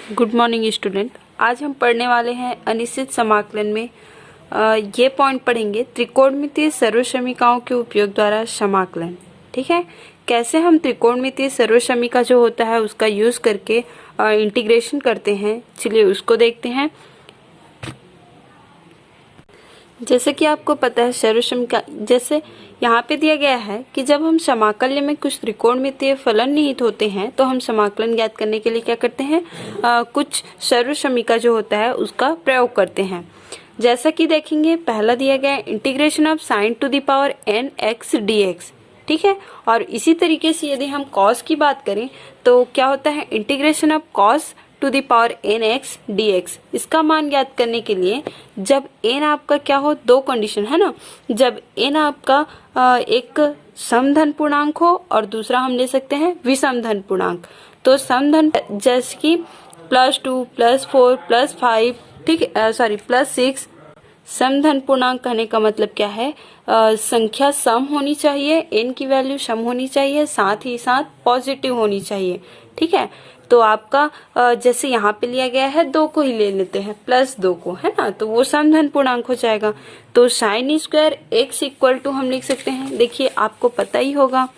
Good morning student. आज हम पढ़ने वाले हैं अनिश्चित समाकलन में ये पॉइंट पढ़ेंगे त्रिकोणमितीय सर्वसमीकाओं के उपयोग द्वारा समाकलन। ठीक है, कैसे हम त्रिकोणमितीय सर्वसमीका जो होता है उसका यूज़ करके इंटीग्रेशन करते हैं, चलिए उसको देखते हैं। जैसे कि आपको पता है सर्वसमीका जैसे यहाँ पे दिया गया है कि जब हम समाकल्य में कुछ त्रिकोणमितीय फलन निहित होते हैं तो हम समाकलन ज्ञात करने के लिए क्या करते हैं, कुछ सर्वसमीका जो होता है उसका प्रयोग करते हैं। जैसा कि देखेंगे पहला दिया गया है integration of sine to the power n x dx। ठीक है, और इसी तरीके से यदि हम कॉस की बात करें तो क्या होता है integration of cos to the power n x d x. इसका मान ज्ञात करने के लिए जब n आपका क्या हो, दो कंडीशन है ना, जब n आपका एक समधन पूर्णांक हो और दूसरा हम ले सकते हैं विषम धन पूर्णांक। तो समधन जैसे कि +2 +4 +5, ठीक सॉरी +6। समधन पूर्णांक कहने का मतलब क्या है, संख्या सम होनी चाहिए, n की वैल्यू सम होनी चाहिए, साथ ही साथ पॉजिटिव होनी चाहिए। ठीक है, तो आपका जैसे यहाँ पे लिया गया है 2 को ही ले लेते हैं, +2 को, है ना, तो वो समधन पूर्णांक हो जाएगा। तो sine square x equal to हम लिख सकते हैं, देखिए आपको पता ही होगा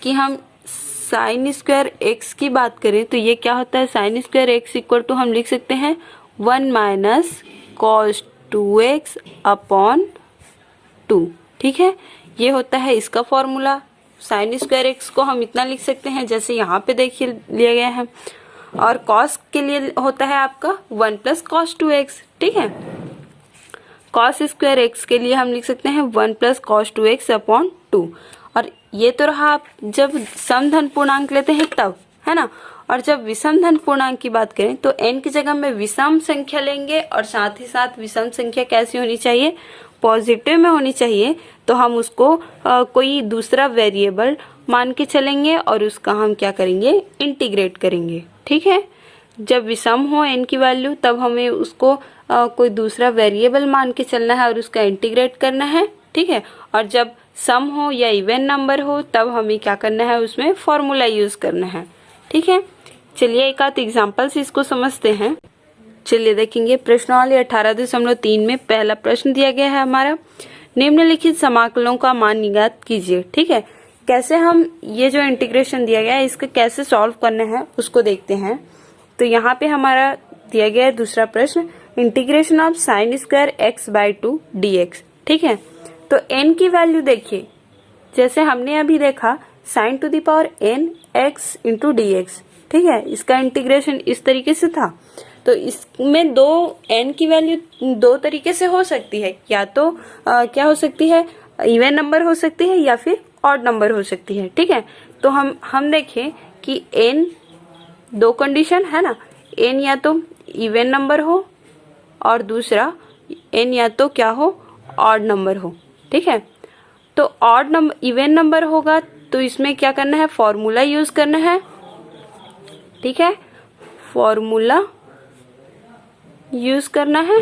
कि हम साइन स्क्वायर x की बात करें तो ये क्या होता है, sine square x equal to हम लिख सकते हैं 1 - cos 2x अपॉन 2। ठीक है, ये होता है इसका फॉर्मूला। साइन स्क्वायर एक्स को हम इतना लिख सकते हैं जैसे यहाँ पे देखिए लिया गया है, और कॉस के लिए होता है आपका 1 + cos 2x। ठीक है, कॉस स्क्वायर एक्स के लिए हम लिख सकते हैं 1 + cos 2x अपॉन 2। और ये तो रहा आप जब समधन पूर्णांक लेते हैं तब, है ना। और जब विषम धन पूर्णांक की बात करें तो n की जगह में विषम संख्या लेंगे और साथ ही साथ विषम संख्या कैसी होनी चाहिए, पॉजिटिव में होनी चाहिए। तो हम उसको कोई दूसरा वेरिएबल मान के चलेंगे और उसका हम क्या करेंगे, इंटीग्रेट करेंगे। ठीक है, जब विषम हो n की वैल्यू तब हमें उसको कोई दूसरा वेरिएबल मान के चलना है और उसका इंटीग्रेट करना है। ठीक है, और जब सम हो या इवन नंबर हो तब हमें क्या करना है, उसमें फॉर्मूला यूज करना है। ठीक है, चलिए एक आध एग्जाम्पल से इसको समझते हैं। चलिए देखेंगे प्रश्नावली 18.3 में पहला प्रश्न दिया गया है हमारा, निम्नलिखित समाकलों का मान ज्ञात कीजिए। ठीक है, कैसे हम ये जो इंटीग्रेशन दिया गया है इसको कैसे सॉल्व करना है उसको देखते हैं। तो यहाँ पे हमारा दिया गया है दूसरा प्रश्न, integration of sine square x/2 dx। ठीक है, तो n की वैल्यू देखिए, जैसे हमने अभी देखा sign to the power n x × dx। ठीक है, इसका इंटीग्रेशन इस तरीके से था। तो इसमें दो n की वैल्यू दो तरीके से हो सकती है, या तो क्या हो सकती है, इवन नंबर हो सकती है या फिर ऑड नंबर हो सकती है। ठीक है, तो हम देखें कि n दो कंडीशन है ना, n या तो इवन नंबर हो और दूसरा n या तो क्या हो, ऑड नंबर हो। ठीक है, तो ऑड नंबर इवन नंबर होगा तो इसमें क्या करना है, फॉर्मूला यूज करना है। ठीक है, फॉर्मूला यूज करना है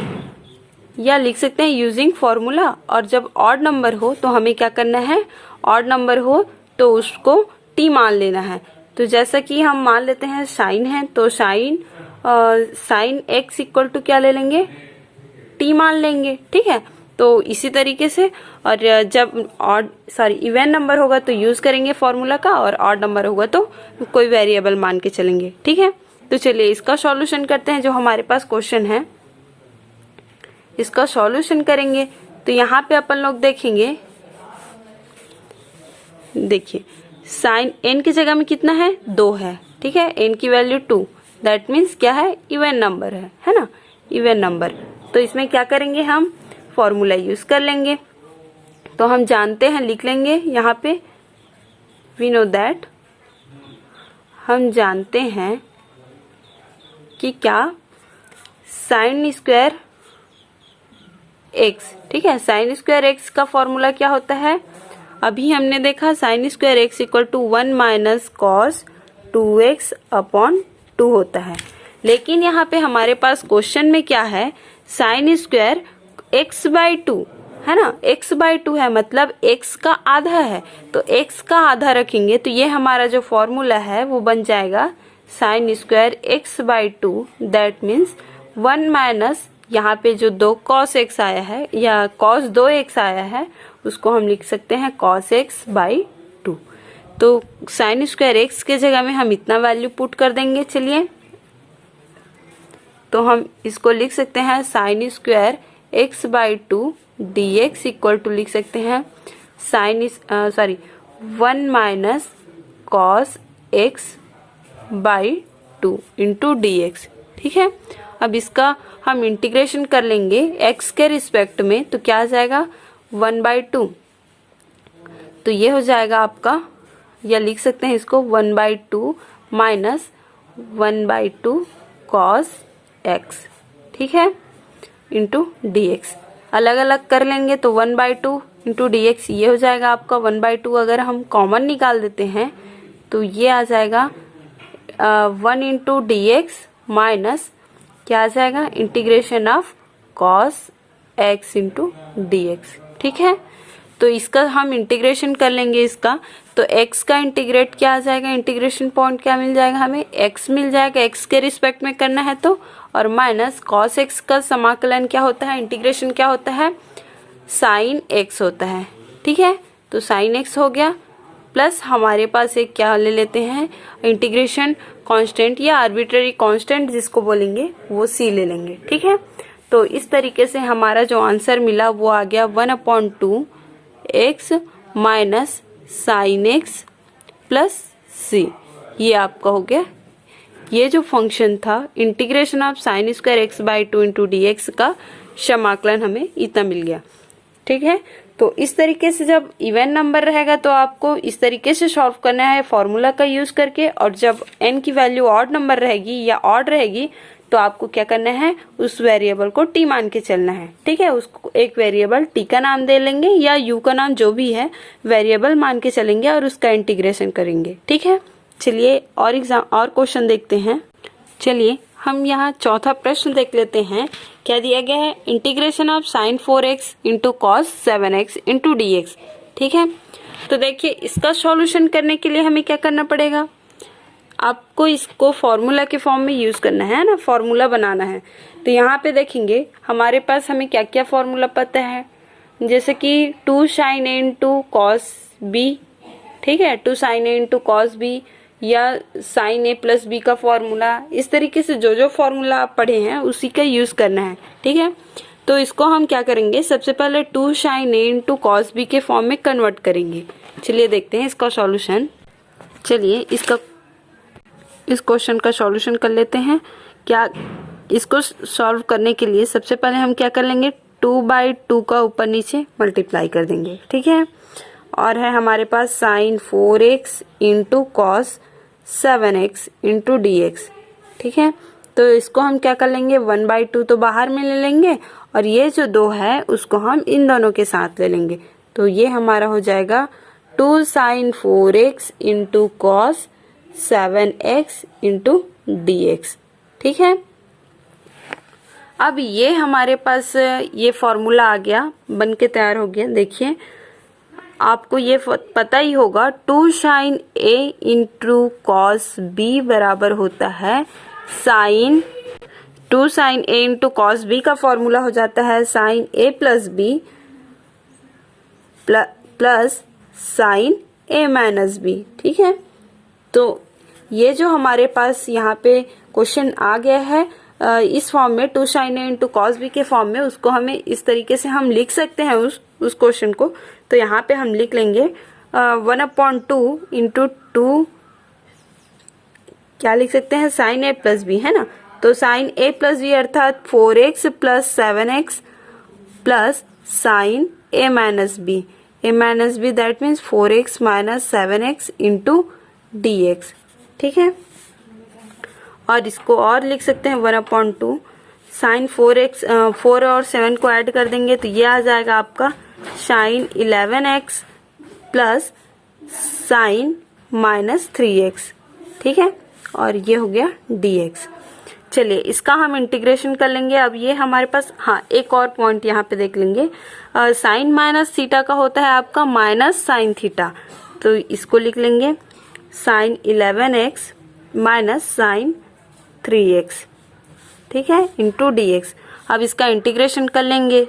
या लिख सकते हैं यूजिंग फॉर्मूला। और जब ऑड नंबर हो तो हमें क्या करना है, ऑड नंबर हो तो उसको t मान लेना है। तो जैसा कि हम मान लेते हैं साइन है तो साइन x इक्वल टू क्या ले लेंगे, t मान लेंगे। ठीक है, तो इसी तरीके से, और जब इवन नंबर होगा तो यूज करेंगे फॉर्मूला का, और ऑड नंबर होगा तो कोई वेरिएबल मान के चलेंगे। ठीक है, तो चलिए इसका सॉल्यूशन करते हैं। जो हमारे पास क्वेश्चन है इसका सॉल्यूशन करेंगे। तो यहाँ पे अपन लोग देखेंगे, देखिए साइन n की जगह में कितना है, 2 है। ठीक है, n की वैल्यू 2, दैट मीन्स क्या है, इवन नंबर है ना, इवन नंबर। तो इसमें क्या करेंगे, हम फॉर्मूला यूज कर लेंगे। तो हम जानते हैं, लिख लेंगे यहाँ पे, वी नो दैट, हम जानते हैं कि क्या साइन स्क्वायर x। ठीक है, साइन स्क्वायर x का फॉर्मूला क्या होता है, अभी हमने देखा sine square x equal to 1 - cos 2x upon 2 होता है। लेकिन यहाँ पे हमारे पास क्वेश्चन में क्या है, साइन स्क्वायर x/2 है ना, x/2 है मतलब x का आधा है, तो x का आधा रखेंगे तो ये हमारा जो फॉर्मूला है वो बन जाएगा sign square x by to, that means 1 minus यहाँ पे जो 2 कॉस एक्स आया है या कॉस 2x आया है उसको हम लिख सकते हैं कॉस एक्स बाई टू। तो साइन स्क्वायर एक्स के जगह में हम इतना वैल्यू पुट कर देंगे। चलिए, तो हम इसको लिख सकते हैं sine square x by two d x equal to लिख सकते हैं sine 1 minus cos x by two into d x. ठीक है, अब इसका हम इंटीग्रेशन कर लेंगे x के रिस्पेक्ट में, तो क्या आ जाएगा 1/2। तो ये हो जाएगा आपका, या लिख सकते हैं इसको 1/2 माइनस 1/2 कॉस x, ठीक है, इंटू डी एक्स। अलग अलग कर लेंगे तो 1/2 इंटू डी एक्स ये हो जाएगा आपका 1/2। अगर हम कॉमन निकाल देते हैं तो ये आ जाएगा 1 इंटू डी एक्स माइनस क्या आ जाएगा integration of cos x into d x. ठीक है, तो इसका हम इंटीग्रेशन कर लेंगे इसका, तो x का इंटीग्रेट क्या आ जाएगा, इंटीग्रेशन पॉइंट क्या मिल जाएगा हमें, x मिल जाएगा, x के रिस्पेक्ट में करना है तो, और माइनस कॉस x का समाकलन क्या होता है, इंटीग्रेशन क्या होता है, साइन x होता है। ठीक है, तो साइन x हो गया, प्लस हमारे पास एक क्या ले लेते हैं इंटीग्रेशन कांस्टेंट या आर्बिट्ररी कांस्टेंट जिसको बोलेंगे वो c ले लेंगे। ठीक है, तो इस तरीके से हमारा जो आंसर मिला वो आ गया 1/2 x minus sine x plus c। ये आपका हो गया, ये जो फंक्शन था integration of sine square x by two into d x का समाकलन हमें इतना मिल गया। ठीक है, तो इस तरीके से जब इवन नंबर रहेगा तो आपको इस तरीके से सॉल्व करना है फॉर्मूला का यूज करके, और जब n की वैल्यू ऑड नंबर रहेगी या ऑड रहेगी तो आपको क्या करना है, उस वेरिएबल को t मान के चलना है। ठीक है, उसको एक वेरिएबल t का नाम दे लेंगे या u का नाम जो भी है वेरिएबल मान के चलेंगे और उसका इंटीग्रेशन करेंगे। ठीक है, चलिए और क्वेश्चन देखते हैं। चलिए हम यहाँ चौथा प्रश्न देख लेते हैं। क्या दिया गया है, integration of sine 4x into cos 7x into d x. ठीक है, तो देखिए इसका सॉल्यूशन करने के लिए हमें क्या करना पड़ेगा, आपको इसको फॉर्मूला के फॉर्म में यूज करना है ना, फॉर्मूला बनाना है। तो यहाँ पे देखेंगे हमारे पास हमें क्या क्या फॉर्मूला पता है, जैसे कि 2 sin a into cos b, ठीक है, 2 sin a into cos b या साइन ए प्लस बी का फॉर्मूला, इस तरीके से जो जो फॉर्मूला आप पढ़े हैं उसी का यूज करना है। ठीक है, तो इसको हम क्या करेंगे, सबसे पहले 2 sin a into cos b के फॉर्म में कन्वर्ट करेंगे। चलिए देखते हैं इसका सॉल्यूशन। चलिए इस क्वेश्चन का सॉल्यूशन कर लेते हैं। क्या इसको सॉल्व करने के लिए सबसे पहले हम क्या कर लेंगे, 2/2 का ऊपर नीचे मल्टीप्लाई कर देंगे। ठीक है, और है हमारे पास sine 4x into cos 7x into d x. ठीक है, तो इसको हम क्या कर लेंगे, 1/2 तो बाहर में ले लेंगे और ये जो 2 है उसको हम इन दोनों के साथ ले लेंगे। तो ये हमारा हो जाएगा 2 sin 4x into cos 7x into d x. ठीक है, अब ये हमारे पास ये फॉर्मूला आ गया, बन के तैयार हो गया। देखिए आपको ये पता ही होगा 2 sin a into cos b बराबर होता है sine 2 sin a into cos b का फॉर्मूला हो जाता है sine a plus b plus sine a minus b. ठीक है, तो ये जो हमारे पास यहाँ पे क्वेश्चन आ गया है इस फॉर्म में 2 sin a into cos b के फॉर्म में, उसको हमें इस तरीके से हम लिख सकते हैं उस क्वेश्चन को। तो यहाँ पे हम लिख लेंगे 1/2 इंटू 2, क्या लिख सकते हैं, साइन a प्लस बी, है ना। तो साइन a प्लस बी अर्थात 4x plus 7x plus sine a minus b that means 4x minus 7x into d x. ठीक है, और इसको और लिख सकते हैं 1/2 साइन 4 और 7 को ऐड कर देंगे तो ये आ जाएगा आपका sign 11x plus sign minus 3x। ठीक है, और ये हो गया dx। चलिए इसका हम इंटीग्रेशन कर लेंगे। अब ये हमारे पास, हाँ एक और पॉइंट यहाँ पे देख लेंगे, साइन माइनस थीटा का होता है आपका माइनस साइन थीटा, तो इसको लिख लेंगे sign 11x minus sign 3x, ठीक है, इंटू dx। अब इसका इंटीग्रेशन कर लेंगे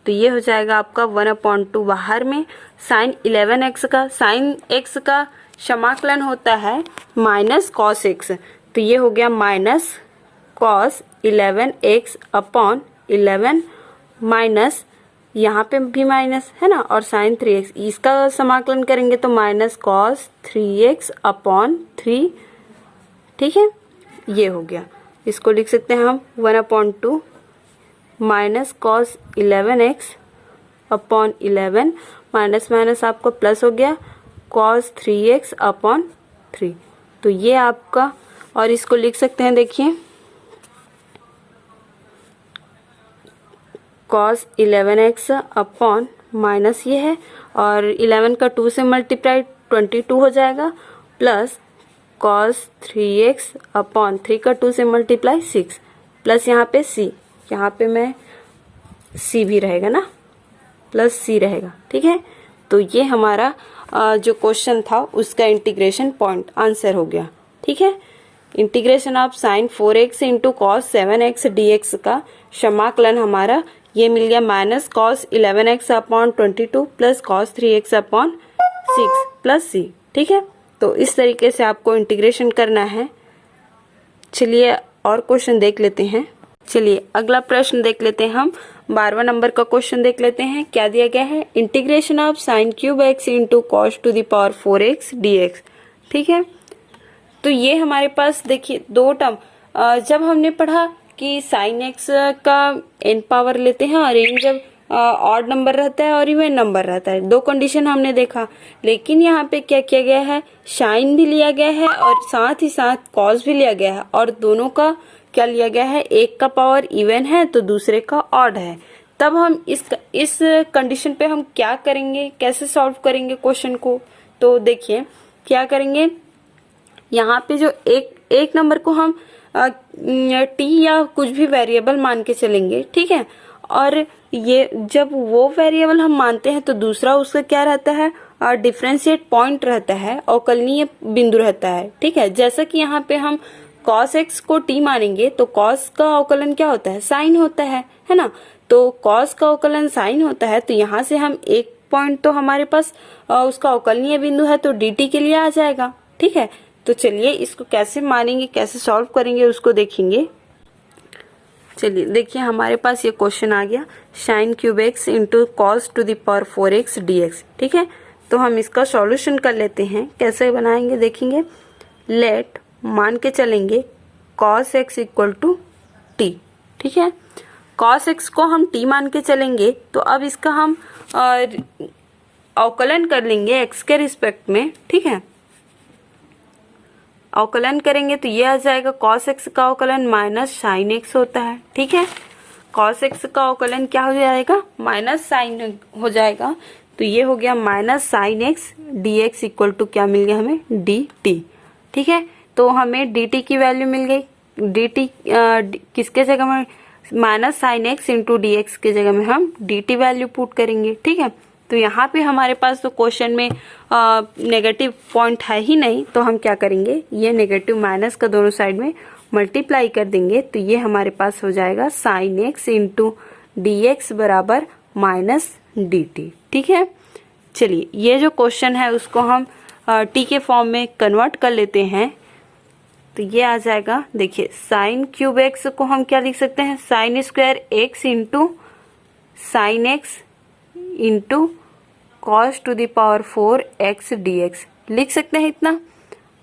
तो ये हो जाएगा आपका 1/2 बाहर में साइन 11x का, साइन x का समाकलन होता है माइनस कॉस x, तो ये हो गया minus cos 11x upon 11 minus, यहाँ पे भी माइनस है ना, और साइन 3x, इसका समाकलन करेंगे तो माइनस कॉस 3x अपॉन 3, ठीक है, ये हो गया। इसको लिख सकते हैं हम 1/2 minus cos 11x upon 11 minus minus आपको प्लस हो गया कॉस 3x अपॉन 3, तो ये आपका, और इसको लिख सकते हैं, देखिए कॉस 11x अपॉन माइनस ये है, और 11 का 2 से मल्टीप्लाई 22 हो जाएगा, प्लस कॉस 3x अपॉन 3 का 2 से मल्टीप्लाई 6, प्लस यहाँ पे c, यहाँ पे मैं c भी रहेगा ना, प्लस c रहेगा, ठीक है। तो ये हमारा जो क्वेश्चन था उसका इंटीग्रेशन पॉइंट आंसर हो गया, ठीक है। Integration of sine 4x into cos 7x dx का समाकलन हमारा ये मिल गया minus cos 11x upon 22 plus cos 3x upon 6 plus c, ठीक है। तो इस तरीके से आपको इंटीग्रेशन करना है। चलिए और क्वेश्चन देख लेते हैं। चलिए अगला प्रश्न देख लेते हैं हम, 12वां नंबर का क्वेश्चन देख लेते हैं। क्या दिया गया है, integration of sine cube x into cos to the power 4x dx, ठीक है। तो ये हमारे पास देखिए दो टर्म, जब हमने पढ़ा कि साइन x का n पावर लेते हैं और n जब ऑड नंबर रहता है और इवन नंबर रहता है, दो कंडीशन हमने देखा। लेकिन यहाँ पे क्या किया गया है, साइन भी लिया गया है और साथ ही साथ कॉस भी लिया गया है, और दोनों का क्या लिया गया है, एक का पावर इवन है तो दूसरे का ऑड है। तब हम इस कंडीशन पे हम क्या करेंगे, कैसे सॉल्व करेंगे क्वेश्चन को, तो देखिए क्या करेंगे, यहाँ पे जो एक नंबर को हम टी या कुछ भी वेरिएबल मान के चलेंगे, ठीक है। और ये जब वो वेरिएबल हम मानते हैं तो दूसरा उसका क्या रहता है, डिफरेंशिएट पॉइंट रहता है, अवकलनीय बिंदु रहता है, ठीक है। जैसा कि यहाँ पे हम cos x को t मानेंगे तो cos का अवकलन क्या होता है, साइन होता है ना। तो cos का अवकलन साइन होता है, तो यहाँ से हम एक पॉइंट तो हमारे पास उसका अवकलनीय बिंदु है तो dt के लिए आ जाएगा, ठीक है। तो चलिए इसको कैसे मानेंगे, कैसे सॉल्व करेंगे उसको देखेंगे। चलिए देखिए हमारे पास ये क्वेश्चन आ गया, sine cube x into cos to the power 4x dx, ठीक है। तो हम इसका सॉल्यूशन कर लेते हैं, कैसे बनाएंगे देखेंगे। लेट मान के चलेंगे cos x equal to t, ठीक है। cos x को हम t मान के चलेंगे तो अब इसका हम अवकलन कर लेंगे x के रिस्पेक्ट में, ठीक है। अवकलन करेंगे तो ये आ जाएगा cos x का अवकलन माइनस साइन x होता है, ठीक है। cos x का अवकलन क्या हो जाएगा, माइनस साइन हो जाएगा, तो ये हो गया minus sine x dx equal to क्या मिल गया हमें, dt, ठीक है। तो हमें dt की वैल्यू मिल गई, dt किसके जगह में, minus sine x into d x के जगह में हम dt वैल्यू पुट करेंगे, ठीक है। तो यहाँ पे हमारे पास तो क्वेश्चन में नेगेटिव पॉइंट है ही नहीं, तो हम क्या करेंगे, ये नेगेटिव माइनस का दोनों साइड में मल्टीप्लाई कर देंगे, तो ये हमारे पास हो जाएगा sine x into d x बराबर माइनस dt, ठीक है। चलिए ये जो क्वेश्चन है उसको हम t के फॉर्म में कन्वर्ट कर लेते हैं, तो ये आ जाएगा, देखिए साइन क्यूब x को हम क्या लिख सकते हैं, sine square x into sine x into cos to the power 4x dx लिख सकते हैं इतना।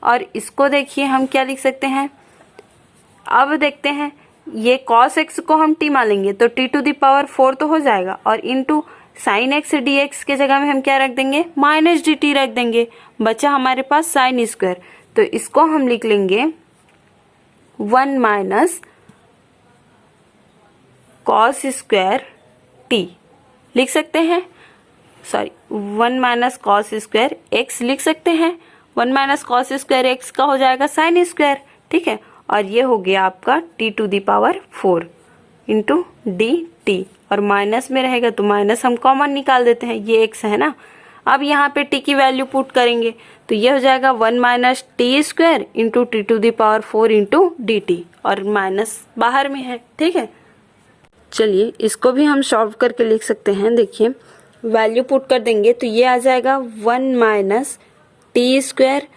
और इसको देखिए हम क्या लिख सकते हैं, अब देखते हैं, ये cos x को हम t मान लेंगे तो t टू द पावर 4 तो हो जाएगा, और इंटू साइन x dx के जगह में हम क्या रख देंगे, माइनस dt रख देंगे, बचा हमारे पास साइन स्क्वायर, तो इसको हम लिख लेंगे 1 माइनस कॉस स्क्वायर t लिख सकते हैं, sorry 1 minus cos square x लिख सकते हैं, 1 माइनस कॉस स्क्वायर x का हो जाएगा साइन स्क्वायर, ठीक है। और ये हो गया आपका t to the power 4 into dt, और माइनस में रहेगा तो माइनस हम कॉमन निकाल देते हैं, ये x है ना, अब यहाँ पे t की वैल्यू पुट करेंगे तो ये हो जाएगा 1 minus t square into t to the power 4 into d t, और माइनस बाहर में है। ठीक है, चलिए इसको भी हम सॉल्व करके लिख सकते हैं। देखिए वैल्यू पुट कर देंगे तो ये आ जाएगा 1 minus t square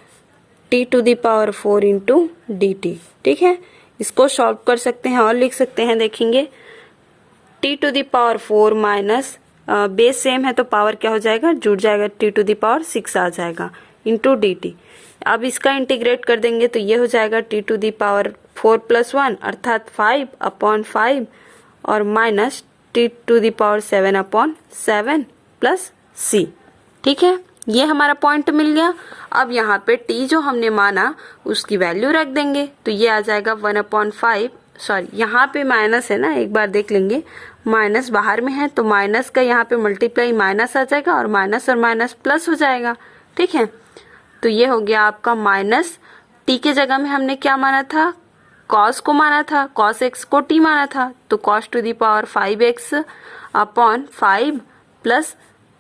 t to the power 4 into d t. ठीक है, इसको सॉल्व कर सकते हैं और लिख सकते हैं। देखेंगे t to the power 4 minus base same है तो पावर क्या हो जाएगा, जुड़ जाएगा, टी टू द पावर 6 आ जाएगा इंटू डी टी। अब इसका इंटीग्रेट कर देंगे तो ये हो जाएगा t to the power 4 plus 1 अर्थात 5 अपॉन 5 और minus t to the power 7 upon 7 plus c. ठीक है, ये हमारा पॉइंट मिल गया। अब यहाँ पे t जो हमने माना उसकी वैल्यू रख देंगे तो ये आ जाएगा 1/5, सॉरी यहाँ पे माइनस है ना, एक बार देख लेंगे, माइनस बाहर में है तो माइनस का यहाँ पे मल्टीप्लाई माइनस आ जाएगा और माइनस प्लस हो जाएगा। ठीक है, तो ये हो गया आपका माइनस t के जगह में हमने क्या माना था, cos को माना था, cos x को t माना था तो cos to the power 5x upon 5 plus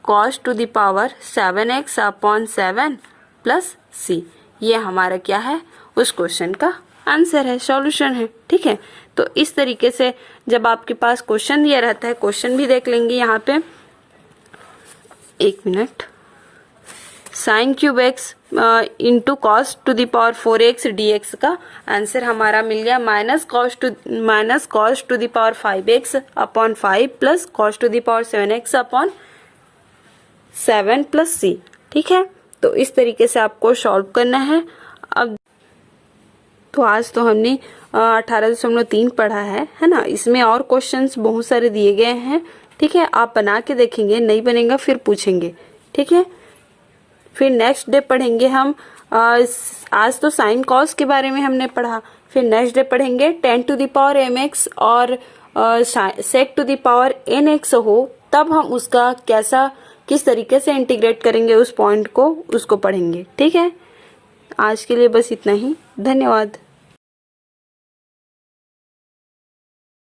cos to the power 7x upon 7 plus c। ये हमारा क्या है, उस क्वेश्चन का आंसर है, सॉल्यूशन है। ठीक है, तो इस तरीके से जब आपके पास क्वेश्चन दिया रहता है, क्वेश्चन भी देख लेंगे यहाँ पे, एक minute, sine cube x into cos to the power 4x dx का आंसर हमारा मिल गया minus cos to the power 5x upon 5 plus cos to the power 7x upon 7 plus c। ठीक है, तो इस तरीके से आपको सॉल्व करना है। अब तो आज तो हमने 18.3 पढ़ा है ना, इसमें और क्वेश्चंस बहुत सारे दिए गए हैं। ठीक है, आप बना के देखेंगे, नहीं बनेगा फिर पूछेंगे। ठीक है, फिर नेक्स्ट डे पढ़ेंगे हम, आज तो साइन कॉस के बारे में हमने पढ़ा, फिर नेक्स्ट डे पढ़ेंगे 10 टू द पावर mx और sec to the power nx हो, तब हम उसका किस तरीके से इंटीग्रेट करेंगे उस पॉइंट को, उसको पढ़ेंगे। ठीक है, आज के लिए बस इतना ही, धन्यवाद।